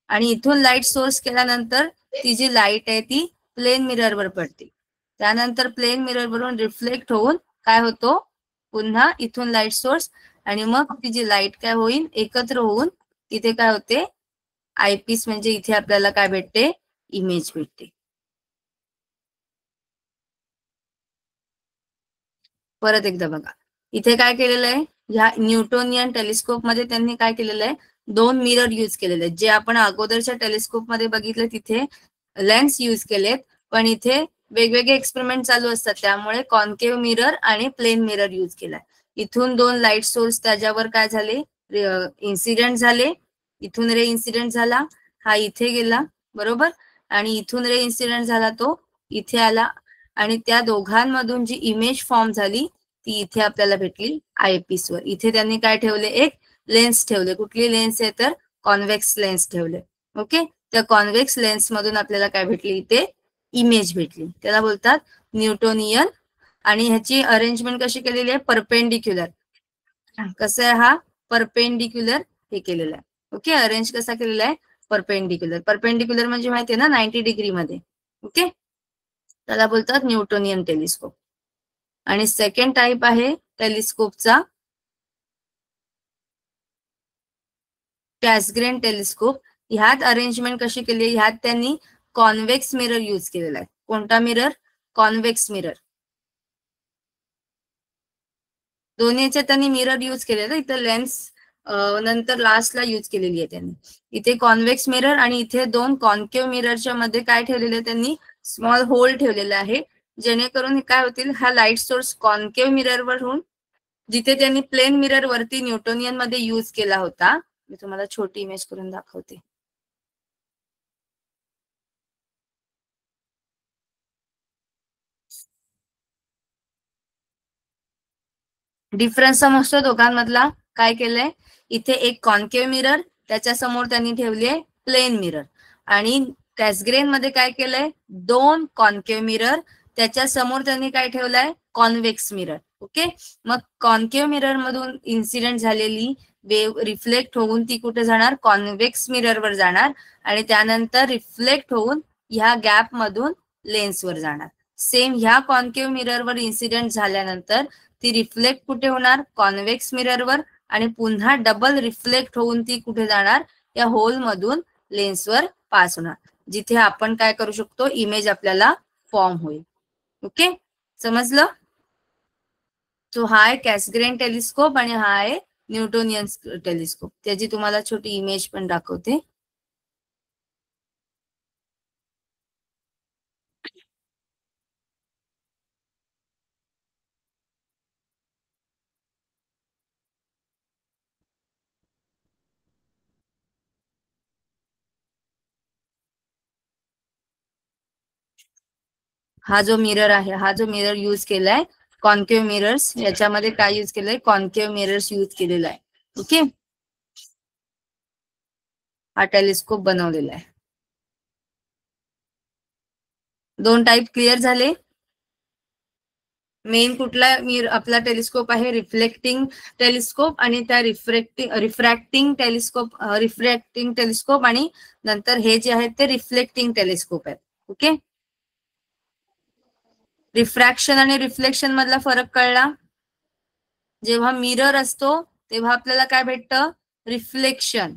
आणि इथून लाईट सोर्स केल्यानंतर ती जी लाईट आहे ती प्लेन मिरर वर पडते. त्यानंतर प्लेन मिरर वरून रिफ्लेक्ट होऊन काय होतो पुन्हा इथून लाईट सोर्स, आणि मग ती जी लाईट काय होईल एकत्र होऊन तिथे काय होते आयपीस, म्हणजे इथे आपल्याला काय भेटते इमेज भेटते. परत एकदा बघा, इथे काय केलेलं आहे ह्या न्यूटोनियन टेलिस्कोप मध्ये त्यांनी काय केलेलं आहे दोन मिरर यूज केलेले आहेत. जे आपण अगोदरच्या टेलिस्कोप मध्ये बघितलं तिथे लेन्स यूज केलेत, पण इथे वेगवेगळे एक्सपेरिमेंट चालू असतात त्यामुळे कॉन्केव्ह मिरर आणि प्लेन मिरर यूज केलाय. इथून दोन लाईट सोर्स त्याच्यावर काय झाले इन्सिडेंट झाले, इथून रे इन्सिडेंट झाला हा इथे गेला बरोबर, आणि इथून रे इन्सिडेंट झाला तो इथे आला, आणि त्या दोघांमधून जी इमेज फॉर्म झाली ती इथे आपल्याला भेटली आयपीस वर. इथे त्यांनी काय ठेवले एक लेन्स ठेवले. कुठली लेन्स आहे तर कॉन्व्हेक्स लेन्स ठेवले. ओके, त्या कॉन्व्हेक्स लेन्स मधून आपल्याला काय भेटली इथे इमेज भेटली. त्याला बोलतात न्यूटोनियन. आणि ह्याची अरेंजमेंट कशी केलेली आहे परपेंडिक्युलर. कसं आहे हा परपेंडिक्युलर हे केलेलं आहे. ओके, अरेंज कसा केलेला आहे परपेंडिक्युलर. परपेंडिक्युलर म्हणजे माहितीये ना 90 डिग्री मध्ये. ओके, त्याला बोलतात न्यूटोनियन टेलिस्कोप. आणि सेकंड टाइप आहे टेलिस्कोपचा कॅसग्रेन टेलिस्कोप. ह्यात अरेंजमेंट कशी केली, ह्यात त्यांनी कॉन्व्हेक्स मिरर यूज केलेला आहे. कोणता मिरर कॉन्व्हेक्स मिरर. दोन्ही याच्यात त्यांनी मिरर यूज केलेला. इथे लेन्स नंतर लास्टला यूज केलेली आहे त्यांनी. इथे कॉन्व्हेक्स मिरर आणि इथे दोन कॉन्केव्ह मिररच्या मध्ये काय ठेवलेलं आहे त्यांनी स्मॉल होल ठेवलेला आहे, जेणेकरून काय होतील हा लाईट सोर्स कॉन्केव्ह मिरर वरून जिथे त्यांनी प्लेन मिरर वरती न्यूटोनियन मध्ये यूज केला होता. मी तुम्हाला छोटी इमेज करून दाखवते. डिफरन्स समजतो दोघांमधला. काय केलंय इथे एक कॉन्केव्ह मिरर त्याच्या समोर त्यांनी ठेवले प्लेन मिरर, आणि कॅसग्रेन मध्ये काय केलंय दोन कॉन्केव्ह मिरर त्याच्या समोर त्यांनी काय ठेवलंय कॉन्व्हेक्स मिरर. ओके, मग कॉन्केव्ह मिरर मधून इन्सिडेंट झालेली वेव रिफ्लेक्ट होऊन ती कुठे जाणार कॉन्व्हेक्स मिरर वर जाणार, आणि त्यानंतर रिफ्लेक्ट होऊन ह्या गॅप मधून लेन्स वर जाणार. सेम ह्या कॉन्केव्ह मिरर वर इन्सिडेंट झाल्यानंतर ती रिफ्लेक्ट कुठे होणार कॉन्व्हेक्स मिररवर, आणि पुन्हा डबल रिफ्लेक्ट होऊन ती कुठे जाणार या होल मधून लेन्सवर पास होणार, जिथे आपण काय करू शकतो इमेज आपल्याला फॉर्म होईल. ओके, समजलं. तो हा आहे कॅसग्रेन टेलिस्कोप आणि हा आहे न्यूटोनियन टेलिस्कोप. त्याची तुम्हाला छोटी इमेज पण दाखवते. हा जो मिरर आहे हा जो मिरर यूज केलाय कॉन्केव्ह मिरर्स, याच्यामध्ये काय यूज केलंय कॉन्केव्ह मिरर्स यूज केलेला आहे. ओके, हा टेलिस्कोप बनवलेला आहे. दोन टाइप क्लिअर झाले. मेन कुठला आपला टेलिस्कोप आहे रिफ्लेक्टिंग टेलिस्कोप, आणि त्या रिफ्रॅक्टिंग टेलिस्कोप आणि नंतर हे जे आहेत ते रिफ्लेक्टिंग टेलिस्कोप आहेत. ओके, रिफ्रॅक्शन आणि रिफ्लेक्शन मधला फरक कळला. जेव्हा मिरर असतो तेव्हा आपल्याला काय भेटतं? रिफ्लेक्शन.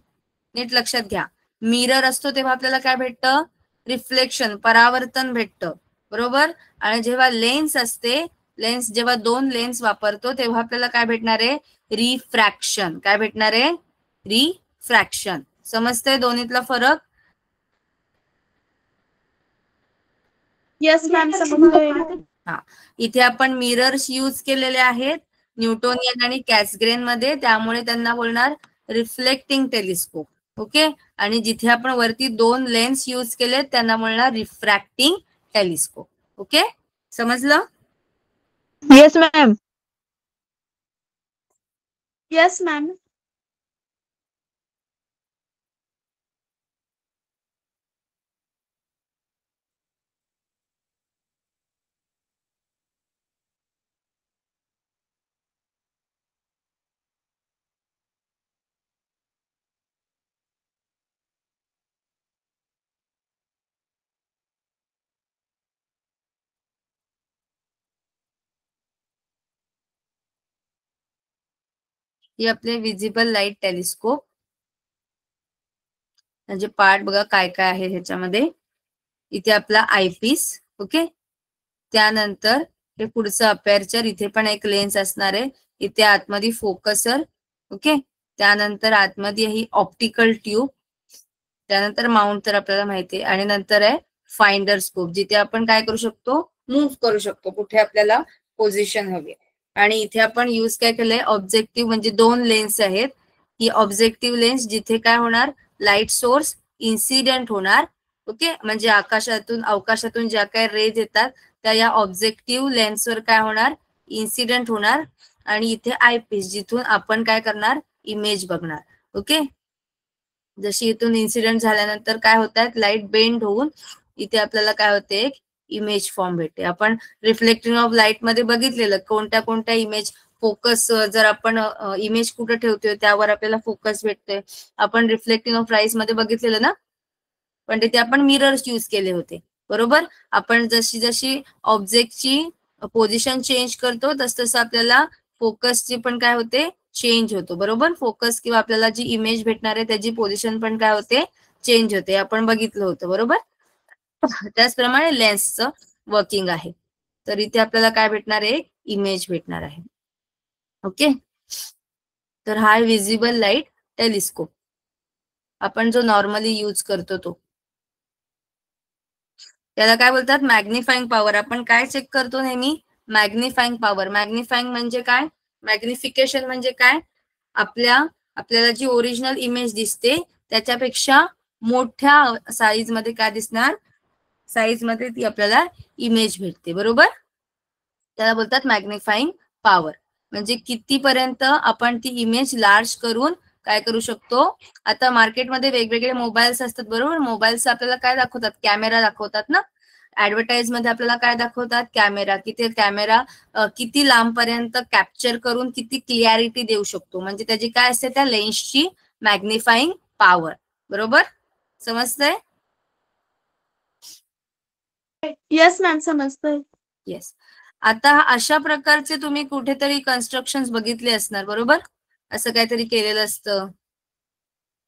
नीट लक्षात घ्या, मिरर असतो तेव्हा आपल्याला काय भेटतं? रिफ्लेक्शन, परावर्तन भेटतं, बरोबर. आणि जेव्हा लेन्स असते, लेन्स जेव्हा दोन लेन्स वापरतो तेव्हा आपल्याला काय भेटणार आहे? रिफ्रॅक्शन. काय भेटणार आहे? रिफ्रॅक्शन. समजतंय दोन्हीतला फरक?
येस मॅम, समजतोय.
हा, इथे आपण मिरर्स यूज केलेले आहेत न्यूटोनियन आणि कॅसग्रेन मध्ये, त्यामुळे त्यांना बोलणार रिफ्लेक्टिंग टेलिस्कोप. ओके. आणि जिथे आपण वरती दोन लेन्स यूज केले त्यांना बोलणार रिफ्रॅक्टिंग टेलिस्कोप. ओके, समजलं?
Yes ma'am.
Yes ma'am.
हे आपले विजिबल लाईट टेलिस्कोप. म्हणजे पार्ट बघा काय काय आहे ह्याच्यामध्ये. इथे आपला आयपीस. ओके. त्यानंतर हे पुढचं अपेअरचर, इथे पण एक लेन्स असणार आहे. इथे आतमध्ये फोकसर. ओके. त्यानंतर आतमध्ये ही ऑप्टिकल ट्यूब. त्यानंतर माउंट तर आपल्याला माहिती आहे. आणि नंतर आहे फाइंडर स्कोप, जिथे आपण काय करू शकतो? मूव्ह करू शकतो कुठे आपल्याला पोझिशन हवी. आणि इथे आपण यूज काय केलंय? ऑब्जेक्टिव्ह, म्हणजे दोन लेन्स आहेत. ही ऑब्जेक्टिव्ह लेन्स जिथे काय होणार? लाईट सोर्स इन्सिडेंट होणार. ओके. म्हणजे अवकाशातून ज्या काही रेज येतात त्या या ऑब्जेक्टिव्ह लेन्सवर काय होणार? इन्सिडेंट होणार. आणि इथे आयपीस, जिथून आपण काय करणार? इमेज बघणार. ओके. जशी इथून इन्सिडेंट झाल्यानंतर काय होतात? लाईट बेंड होऊन इथे आपल्याला काय होते? एक इमेज फॉर्म भेटते. आपण रिफ्लेक्टिंग ऑफ लाईट मध्ये बघितलेलं कोणत्या कोणत्या इमेज फोकस, जर आपण इमेज कुठे ठेवतोय त्यावर आपल्याला फोकस भेटतोय. आपण रिफ्लेक्टिंग ऑफ राईस मध्ये बघितलेलं ना, पण तिथे आपण मिरर्स यूज केले होते, बरोबर. आपण जशी जशी ऑब्जेक्टची पोझिशन चेंज करतो तस तसं आपल्याला फोकसची पण काय होते? चेंज होतो, बरोबर. फोकस किंवा आपल्याला जी इमेज भेटणार आहे त्याची पोझिशन पण काय होते? चेंज होते. आपण बघितलं होतं, बरोबर. त्याचप्रमाणे लेन्सचं वर्किंग आहे. तर इथे आपल्याला काय भेटणार आहे? इमेज भेटणार आहे. ओके. तर हा विजिबल लाईट टेलिस्कोप आपण जो नॉर्मली यूज करतो तो. त्याला काय बोलतात? Magnifying power. आपण काय चेक करतो नेहमी? Magnifying power. मॅग्निफाईंग म्हणजे काय? मॅग्निफिकेशन म्हणजे काय? आपल्याला जी ओरिजिनल इमेज दिसते त्याच्यापेक्षा मोठ्या साईज मध्ये काय दिसणार? साईज मध्ये ती आपल्याला इमेज भेटते, बरोबर. त्याला बोलतात मॅग्निफाईंग पॉवर. म्हणजे कितीपर्यंत आपण ती इमेज लार्ज करून काय करू शकतो? आता मार्केटमध्ये वेगवेगळे मोबाईल्स असतात, बरोबर. मोबाईल्स आपल्याला काय दाखवतात? कॅमेरा दाखवतात ना. ऍडव्हर्टाइज मध्ये आपल्याला काय दाखवतात? कॅमेरा. किती कॅमेरा किती लांबपर्यंत कॅप्चर करून किती क्लिअरिटी देऊ शकतो, म्हणजे त्याची काय असते? त्या लेन्सची मॅग्निफाईंग पॉवर, बरोबर. समजतंय?
येस मॅम, समजतोय.
येस. आता अशा प्रकारचे तुम्ही कुठेतरी कन्स्ट्रक्शन बघितले असणार, बरोबर. असं काहीतरी केलेलं असतं.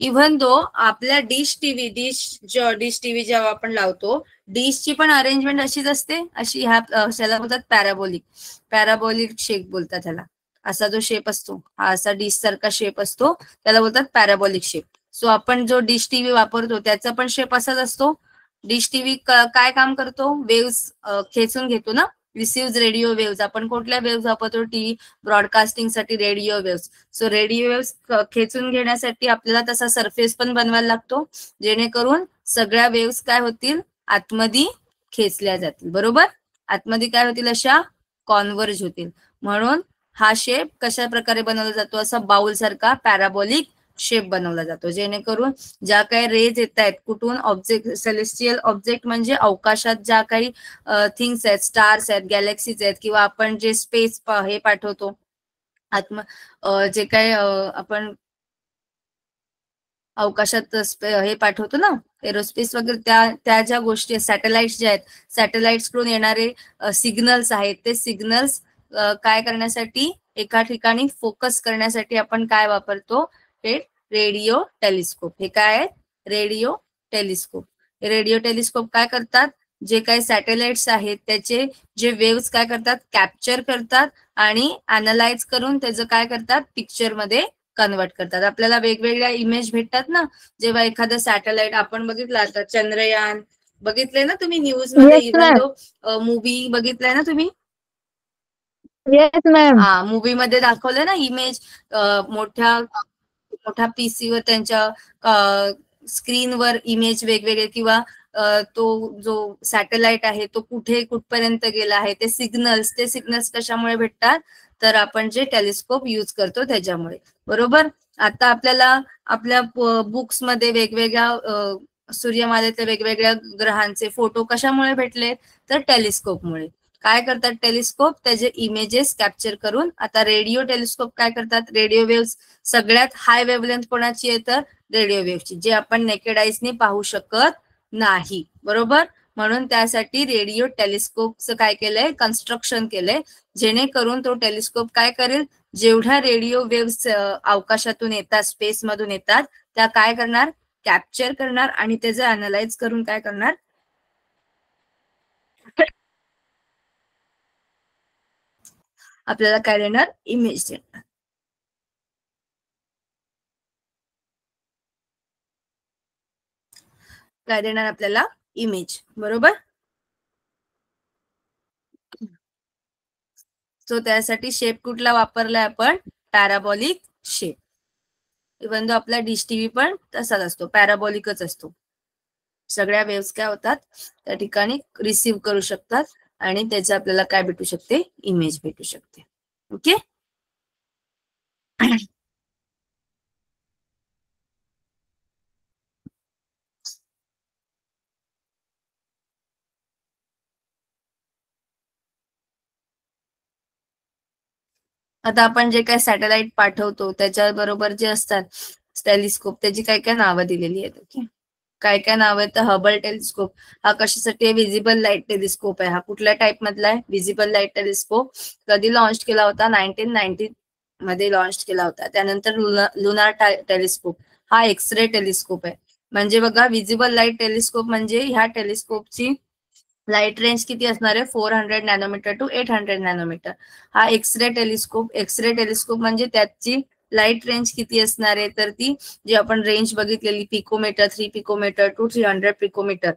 इव्हन दो आपल्या डिश टीव्ही जेव्हा आपण लावतो, डिशची पण अरेंजमेंट अशीच असते. अशी ह्याला बोलतात पॅराबोलिक शेप बोलतात ह्याला. असा जो शेप असतो, हा असा डिश सारखा शेप असतो, त्याला बोलतात पॅराबोलिक शेप. सो आपण जो डिश टीव्ही वापरतो त्याचा पण शेप असाच असतो. डिश टीव्ही काय काम करतो? वेव्स खेचून घेतो ना. Receive radio waves. आपण कुठल्या वेव्स वापरतो? टीव्ही ब्रॉडकास्टिंग साठी radio waves. So radio waves खेचून घेण्यासाठी आपल्याला तसा सरफेस पण बनवायला लागतो, जेणेकरून सगळ्या वेव्स काय होतील? आतमध्ये खेचल्या जातील, बरोबर. आतमध्ये काय होतील? अशा कॉन्व्हर्ज होतील. म्हणून हा शेप कशा प्रकारे बनवला जातो? असा बाउल सारखा पॅराबोलिक शेप बनवला जातो, जेणेकरून ज्या काही रेज येत आहेत कुठून? ऑब्जेक्ट, सेलेस्टियल ऑब्जेक्ट म्हणजे अवकाशात ज्या काही थिंग्स आहेत, स्टार्स आहेत, गॅलेक्सीज आहेत, किंवा आपण जे स्पेस हे पाठवतो जे काही आपण अवकाशात हे पाठवतो ना, एरोस्पेस वगैरे, त्या ज्या गोष्टी, सॅटेलाइट्स ज्या आहेत, सॅटेलाइट्स कडून येणारे सिग्नल्स आहेत, ते सिग्नल्स काय करण्यासाठी? एका ठिकाणी फोकस करण्यासाठी आपण काय वापरतो, ते रेडिओ टेलिस्कोप. हे काय आहे, रेडिओ टेलिस्कोप. रेडिओ टेलिस्कोप काय करतात, जे काही सॅटेलाइट्स आहेत त्याचे जे वेव्स काय करतात, कॅप्चर करतात आणि अनालाइज करून त्याचं काय करतात, पिक्चर मध्ये कन्वर्ट करतात. आपल्याला वेगवेगळ्या इमेज भेटतात ना, जेव्हा एखादं सॅटेलाइट, आपण बघितलं आता चंद्रयान बघितलंय ना तुम्ही न्यूज मध्ये,
Yes,
इव्हन
ma'am.
तो मूवी बघितलाय ना तुम्ही,
Yes, ma'am.
हा मूवी मध्ये दाखवलं ना इमेज, मोठ्या मोठ्या पीसीवर त्यांच्या स्क्रीनवर इमेज वेगवेगळे, किंवा तो जो सॅटेलाइट आहे तो कुठपर्यंत गेला आहे, ते सिग्नल्स कशामुळे भेटतात, तर आपण जे टेलिस्कोप यूज करतो त्याच्यामुळे. बरोबर. आता आपल्याला आपल्या बुक्स मध्ये वेगवेगळ्या सूर्यमालेतल्या वेगवेगळ्या ग्रहांचे फोटो कशामुळे भेटले, तर टेलिस्कोपमुळे. काय करतात टेलिस्कोप, त्याचे इमेजेस कॅप्चर करून. आता रेडिओ टेलिस्कोप काय करतात, रेडिओ वेव्स, सगळ्यात हाय वेव्हलेंथ कोणाची आहे, तर रेडिओ वेव्हची, जे आपण नेकेड आईजने पाहू शकत नाही. बरोबर. म्हणून त्यासाठी रेडिओ टेलिस्कोपचं काय केलंय, कन्स्ट्रक्शन केलंय, जेणेकरून तो टेलिस्कोप काय करेल, जेवढ्या रेडिओ वेव्स अवकाशातून येतात, स्पेस मधून येतात, त्या काय करणार, कॅप्चर करणार आणि त्याचं अनालाइज करून काय करणार, आपल्याला काय देणार, इमेज देणार. काय देणार आपल्याला, इमेज. बरोबर. सो त्यासाठी शेप कुठला वापरलाय आपण, पॅराबॉलिक शेप. इव्हन दो आपला डिश टीव्ही पण तसाच असतो, पॅराबॉलिकच असतो. सगळ्या वेव्स काय होतात, त्या ठिकाणी रिसीव्ह करू शकतात आणि त्याचे आपल्याला काय भेटू शकते, इमेज भेटू शकते. ओके. आता आपण जे काय सॅटेलाइट पाठवतो त्याच्याबरोबर जे असतात टेलिस्कोप, त्याची काय काय नावं दिलेली आहेत. ओके. काय काय नाव आहेत, हबल टेलिस्कोप हा कशासाठी आहे, विजिबल लाईट टेलिस्कोप आहे. हा कुठल्या टाइप मधला आहे, विजिबल लाईट टेलिस्कोप. कधी लॉन्च केला होता, 1990 मध्ये लॉन्च केला होता. त्यानंतर लुनार टेलिस्कोप हा एक्सरे टेलिस्कोप आहे. म्हणजे बघा, विजिबल लाईट टेलिस्कोप म्हणजे ह्या टेलिस्कोपची लाईट रेंज किती असणार आहे, 400 नॅनोमीटर टू 800 नॅनोमीटर. हा एक्सरे टेलिस्कोप म्हणजे त्याची लाईट रेंज किती असणार आहे, तर ती जी आपण रेंज बघितलेली picometre, 3 picometre to 300 picometre,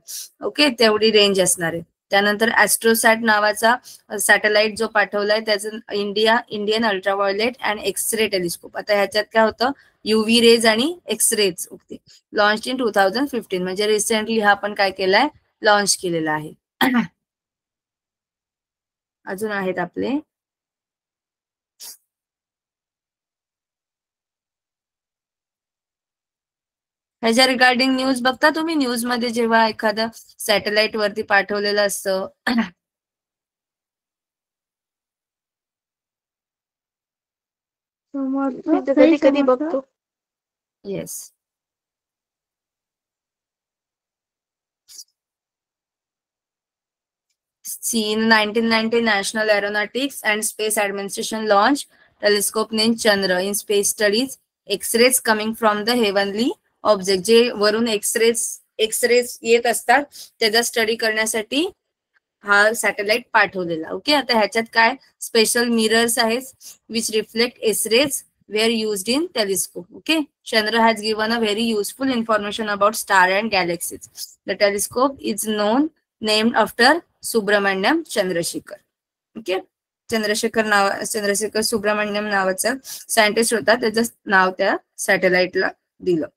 okay, तेवढी रेंज असणार आहे. त्यानंतर ॲस्ट्रोसॅट नावाचा सॅटेलाइट जो पाठवलाय, त्याचं Indian ultraviolet and X ray telescope. आता ह्याच्यात काय होतं, युव्ही रेज आणि एक्सरेज. ओके. लॉन्च इन 2015, म्हणजे रिसेंटली हा आपण काय केलाय, लॉन्च केलेला आहे. अजून आहेत आपले, ह्याच्या रिगार्डिंग न्यूज बघता तुम्ही, न्यूज मध्ये जेव्हा एखादं सॅटेलाइट वरती पाठवलेलं असतं,
कधी कधी बघतो.
Yes. In 1990, National Aeronautics and Space Administration launched telescope named Chandra in space studies X-rays coming from the heavenly object. जे वरून एक्सरेज येत असतात त्याचा स्टडी करण्यासाठी हा सॅटेलाइट पाठवलेला. ओके. आता ह्याच्यात काय स्पेशल मिरर्स आहेत which reflect X rays were used in telescope. Okay. Chandra has given a very useful information about star and galaxies. The telescope is named after Subrahmanyan Chandrasekhar. Okay. Chandrasekhar Subrahmanyan नावाचा सायंटिस्ट होता, त्याचं नाव त्या सॅटेलाइटला दिलं.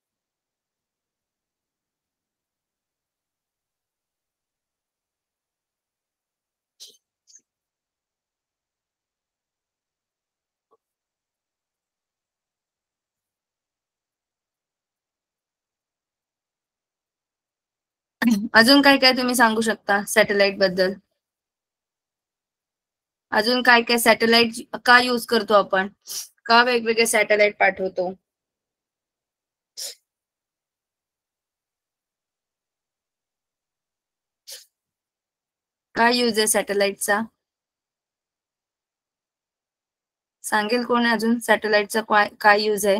अजून काय काय तुम्ही सांगू शकता सॅटेलाइट बद्दल, अजून काय काय सॅटेलाइट का यूज करतो आपण, का वेगवेगळे सॅटेलाइट पाठवतो, काय यूज आहे सॅटेलाइटचा. सांगेल कोण अजून सॅटेलाइटचा काय यूज आहे?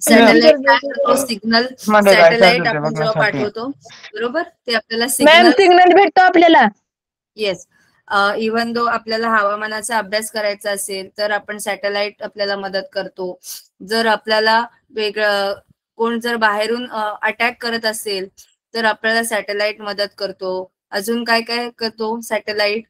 सॅटेलाइट काय करतो? सिग्नल सॅटेलाइट आपण जेव्हा पाठवतो बरोबर, ते आपल्याला
मॅम सिग्नल भेटतो आपल्याला.
येस. इव्हन दो आपल्याला हवामानाचा अभ्यास करायचा असेल तर आपण सॅटेलाइट आपल्याला मदत करतो. जर आपल्याला वेगळं कोण जर बाहेरून अटॅक करत असेल तर आपल्याला सॅटेलाइट मदत करतो. अजून काय काय करतो सॅटेलाइट?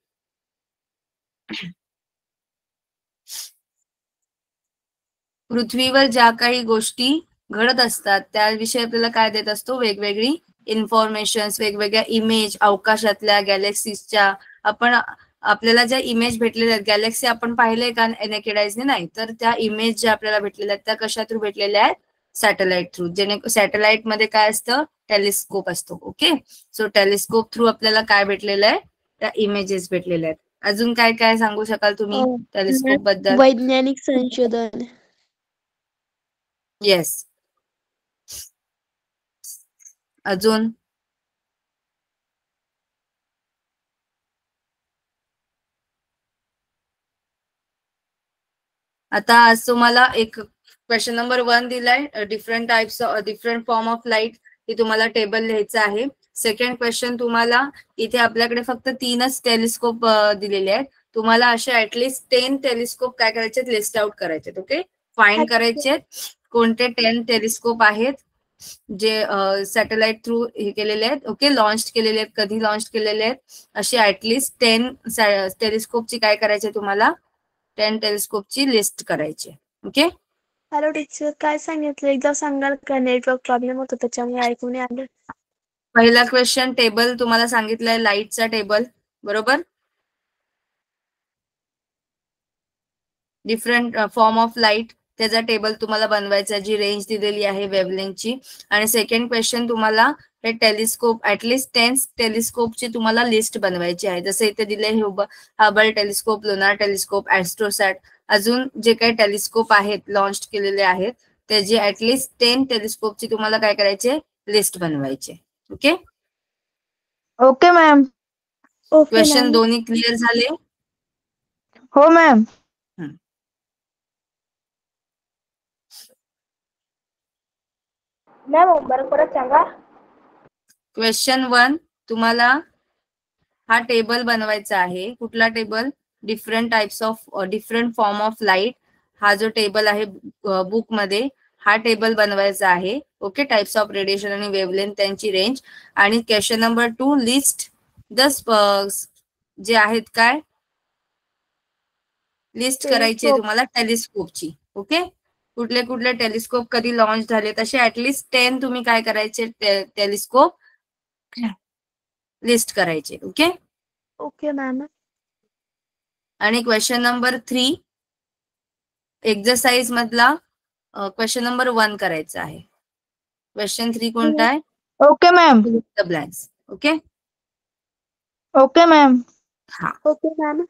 पृथ्वीवर ज्या काही गोष्टी घडत असतात त्याविषयी आपल्याला काय देत असतो? वेगवेगळी इन्फॉर्मेशन, वेगवेगळ्या इमेज अवकाशातल्या गॅलेक्सीजच्या. आपण आपल्याला ज्या इमेज भेटलेल्या आहेत गॅलेक्सी आपण पाहिले का नेकेड आईजने? नाही. तर त्या इमेज ज्या आपल्याला भेटलेल्या आहेत त्या कशा थ्रू भेटलेल्या आहेत? Satellite through. सॅटेलाइट मध्ये काय असतं? टेलिस्कोप असतो. ओके. सो टेलिस्कोप थ्रू आपल्याला काय भेटलेलं आहे? त्या इमेजेस भेटलेल्या आहेत. अजून काय काय सांगू शकाल तुम्ही टेलिस्कोप बद्दल?
वैज्ञानिक संशोधन.
येस. अजून आता आज तुम्हाला एक क्वेश्चन नंबर 1 दिलाय, different types different form of light. हे तुम्हाला टेबल लिहायचं आहे. सेकंड क्वेश्चन तुम्हाला इथे आपल्याकडे फक्त 3च टेलिस्कोप दिलेले आहेत. तुम्हाला असे ऍटलिस्ट 10 टेलिस्कोप काय करायचे? लिस्ट आउट करायचे. ओके. फाइंड करायचे कोणते 10 टेलिस्कोप आहेत जे सॅटेलाइट थ्रू हे केलेले आहेत. ओके. लॉन्च केलेले आहेत. कधी लॉन्च केलेले आहेत? अशी ऍटलिस्ट 10 टेलिस्कोपची काय करायचे तुम्हाला? 10 टेलिस्कोपची लिस्ट करायची. ओके.
हॅलो टीचर, काय सांगितलं एकदा सांगाल का? नेटवर्क प्रॉब्लेम होतो त्याच्यामुळे ऐकून आलं.
पहिला क्वेश्चन टेबल तुम्हाला सांगितलंय लाईटचा टेबल बरोबर. डिफरंट फॉर्म ऑफ लाईट त्याचा टेबल तुम्हाला बनवायचा, जी रेंज दिलेली आहे वेव्हलेंथची. आणि सेकंड क्वेश्चन तुम्हाला हे टेलिस्कोप ऍटलिस्ट 10 टेलिस्कोपची तुम्हाला लिस्ट बनवायची आहे. जसे इथे दिले हबल टेलिस्कोप, लुनार टेलिस्कोप, ऍस्ट्रोसॅट. अजून जे काही टेलिस्कोप आहेत लॉन्च केलेले आहेत त्याची ऍटलिस्ट 10 टेलिस्कोपची तुम्हाला काय करायचे? लिस्ट बनवायचे. ओके.
Okay ma'am.
क्वेश्चन दोन्ही क्लिअर झाले?
हो मॅम.
क्वेश्चन 1 तुम्हाला हा टेबल बनवायचा आहे. कुठला table? Different types of different form of light. हा जो टेबल आहे बुक मध्ये हा टेबल बनवायचा आहे. ओके. टाइप्स ऑफ रेडिएशन आणि वेव्हलेंथ त्यांची रेंज. आणि क्वेश्चन नंबर 2 लिस्ट द जे आहेत काय? लिस्ट करायची आहे तुम्हाला टेलिस्कोपची. ओके. कुठले कुठले टेलिस्कोप कधी लॉन्च झाले तसे ऍटलिस्ट 10 तुम्ही काय करायचे? टेलिस्कोप लिस्ट करायचे. ओके.
Okay ma'am.
आणि क्वेश्चन नंबर 3 एक्सरसाइज मधला क्वेश्चन नंबर 1 करायचा आहे. क्वेश्चन 3 कोणता आहे?
Okay ma'am.
The blanks. Okay.
Okay ma'am.
हा.
Okay ma'am.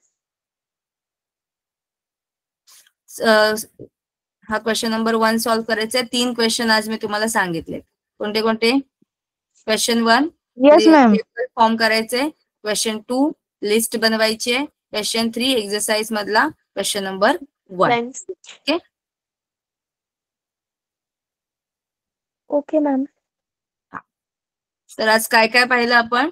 हा क्वेश्चन नंबर 1 सॉल्व्ह करायचा आहे. 3 क्वेश्चन आज मी तुम्हाला सांगितले. कोणते कोणते? Question 1
yes ma'am.
फॉर्म करायचे. क्वेश्चन 2 लिस्ट बनवायची आहे. क्वेश्चन 3 एक्सरसाइज मधला question number 1. Okay.
Okay ma'am.
तर आज काय काय पाहिलं आपण?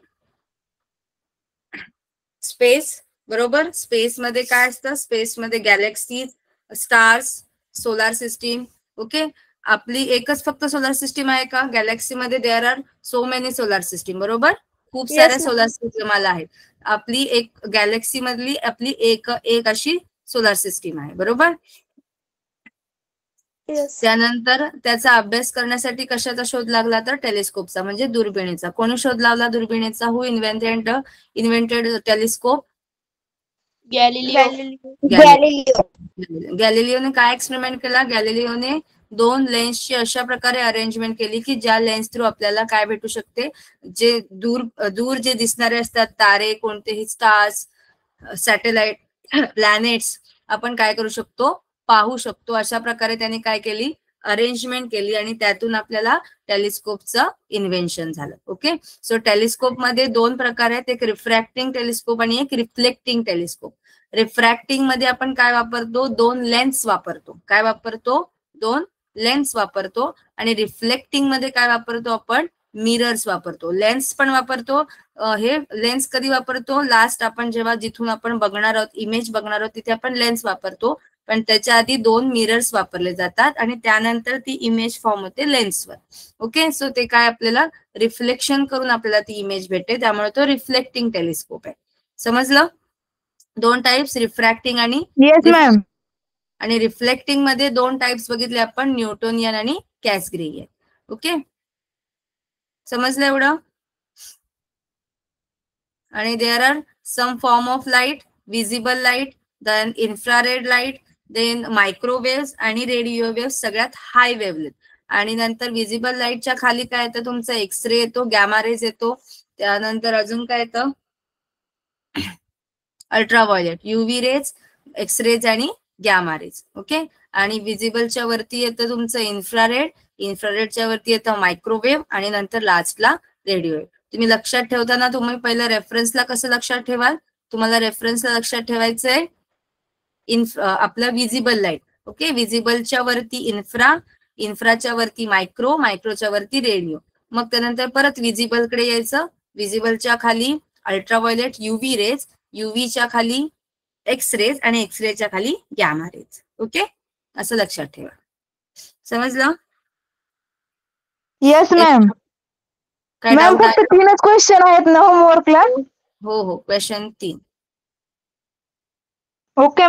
स्पेस बरोबर. स्पेस मध्ये काय असतं? स्पेस मध्ये galaxy, stars, solar system. Okay. आपली एकच फक्त सोलार सिस्टीम आहे का? गॅलेक्सी मध्ये there are so many solar system बरोबर. खूप साऱ्या सोलार सिस्टीम आहेत. आपली एक गॅलेक्सी मधली आपली एक अशी सोलार सिस्टीम आहे बरोबर. त्यानंतर त्याचा अभ्यास करण्यासाठी कशाचा शोध लागला? तर टेलिस्कोपचा म्हणजे दुर्बिणीचा. कोणी शोध लावला दुर्बिणीचा? हु इन्व्हेंटेड टेलिस्कोप? गॅलिलिओने काय एक्सपेरिमेंट केला? गॅलिलिओने 2 लेन्सची अशा प्रकारे अरेंजमेंट केली की ज्या लेन्स थ्रू आपल्याला काय भेटू शकते? जे दूर जे दिसणारे असतात तारे, कोणतेही स्टार्स, सॅटेलाइट, प्लॅनेट्स आपण काय करू शकतो? पाहू शकतो. अशा प्रकारे त्यांनी काय केली? अरेंजमेंट केली आणि त्यातून आपल्याला टेलिस्कोपचं इन्व्हेन्शन झालं. ओके, सो टेलिस्कोप मध्ये दोन प्रकार आहेत, एक रिफ्रॅक्टिंग टेलिस्कोप आणि एक रिफ्लेक्टिंग टेलिस्कोप. रिफ्रॅक्टिंग मध्ये आपण काय वापरतो, दोन लेन्स वापरतो. काय वापरतो, दोन लेन्स वापरतो. आणि रिफ्लेक्टिंग मध्ये काय वापरतो, आपण मिरर्स वापरतो. लेन्स पण वापरतो. हे लेन्स कधी वापरतो, लास्ट आपण जेव्हा जिथून आपण बघणार आहोत, इमेज बघणार आहोत, तिथे आपण लेन्स वापरतो. पण त्याच्या आधी दोन मिरर्स वापरले जातात आणि त्यानंतर ती इमेज फॉर्म होते लेन्सवर. ओके, सो ते काय आपल्याला रिफ्लेक्शन करून आपल्याला ती इमेज भेटते, त्यामुळे तो रिफ्लेक्टिंग टेलिस्कोप आहे. समजलं? दोन टाइप्स, रिफ्रॅक्टिंग आणि
येस मॅम.
आणि रिफ्लेक्टिंग मध्ये दोन टाइप्स बघितले आपण, न्यूटोनियन आणि कॅसग्रेवियन. ओके, समजलं एवढं? आणि there are some form of light, visible light, then infrared light, then microwave आणि रेडिओ वेव्ह सगळ्यात हाय वेव्हलेंथ. आणि नंतर विजिबल लाईटच्या खाली काय येतं, तुमचा एक्सरे येतो, गॅमा रेज येतो. त्यानंतर अजून काय येतं, अल्ट्राव्हायोलेट, युव्ही रेज, एक्सरेज आणि गॅमा रेज. ओके, आणि विजिबलच्या वरती येतं तुमचं इन्फ्रारेड, इन्फ्रारेडच्या वरती येतं मायक्रोवेव्ह आणि नंतर लास्टला रेडिओ वेव्ह. तुम्ही लक्षात ठेवताना तुम्ही पहिलं रेफरन्सला कसं लक्षात ठेवाल, तुम्हाला रेफरन्सला लक्षात ठेवायचंय आपलं विजिबल लाईट. ओके, विजिबलच्या वरती इन्फ्रा, इन्फ्राच्या वरती मायक्रो, मायक्रोच्या वरती रेडिओ. मग त्यानंतर परत विजिबलकडे यायचं, विजिबलच्या खाली अल्ट्राव्हायोलेट, युव्ही रेज, युव्हीच्या खाली एक्स रेज आणि एक्सरेच्या खाली गॅमा रेज. ओके, असं लक्षात ठेवा. समजलं?
Yes ma'am.
काय
मॅम
डाऊट
फक्त
आहे?
3च क्वेश्चन आहेत ना होमवर्कला?
हो हो, क्वेश्चन 3.
ओके